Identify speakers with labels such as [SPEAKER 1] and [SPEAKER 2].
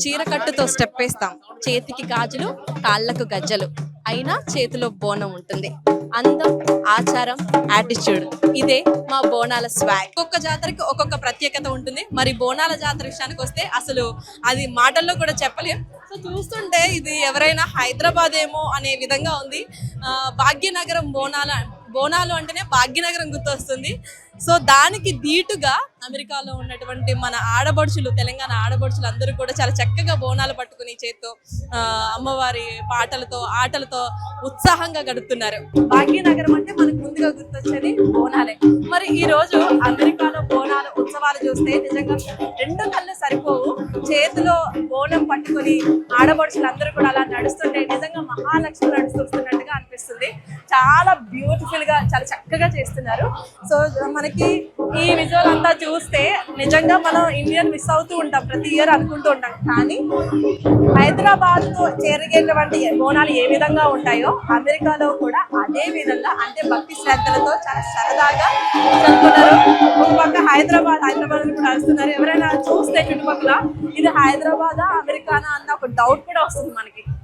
[SPEAKER 1] చీరకట్టుతో step వేస్తాం, చేతికి గాజులు, కాళ్ళకు గజ్జలు, అయినా చేతిలో బోనం ఉంటుంది. అందం, ఆచారం, యాటిట్యూడ్, ఇదే మా బోనాల స్వాగ్. ఒక్కొక్క జాతరకి ఒక్కొక్క ప్రత్యేకత ఉంటుంది. మరి బోనాల జాతర విషయానికి వస్తే అసలు అది మాటల్లో కూడా చెప్పలేం. సో చూస్తుంటే ఇది ఎవరైనా హైదరాబాద్ ఏమో అనే విధంగా ఉంది. భాగ్యనగరం బోనాలు అంటేనే భాగ్యనగరం గుర్తొస్తుంది. సో దానికి ధీటుగా అమెరికాలో ఉన్నటువంటి మన ఆడబడుచులు, తెలంగాణ ఆడబడుచులు అందరూ కూడా చాలా చక్కగా బోనాలు పట్టుకుని చేత్తో అమ్మవారి పాటలతో ఆటలతో ఉత్సాహంగా గడుపుతున్నారు. భాగ్యనగరం అంటే మనకు ముందుగా గుర్తొచ్చేది బోనాలే. మరి ఈ రోజు అమెరికాలో బోనాలు ఉత్సవాలు చూస్తే నిజంగా రెండు కళ్ళు సరిపోవు. చేతిలో బోనం పట్టుకుని ఆడబడుచులు అందరూ కూడా అలా నడుస్తుంటే నిజంగా మహాలక్ష్మి నడుస్తున్నట్టుగా అనిపిస్తుంది. చాలా బ్యూటిఫుల్ గా చాలా చక్కగా చేస్తున్నారు. సో మనకి ఈ విజువల్ అంతా చూస్తే నిజంగా మనం ఇండియన్ మిస్ అవుతూ ఉంటాం, ప్రతి ఇయర్ అనుకుంటూ ఉంటాం. కానీ హైదరాబాద్ తో జరిగేటువంటి బోనాలు ఏ విధంగా ఉంటాయో అమెరికాలో కూడా అదే విధంగా అంటే భక్తి శ్రద్ధలతో చాలా సరదాగా జరుపుకున్నారు. ఒక పక్క హైదరాబాద్ నడుస్తున్నారు. ఎవరైనా చూస్తే చుట్టుపక్కల ఇది హైదరాబాదా అమెరికానా అన్న ఒక డౌట్ కూడా వస్తుంది మనకి.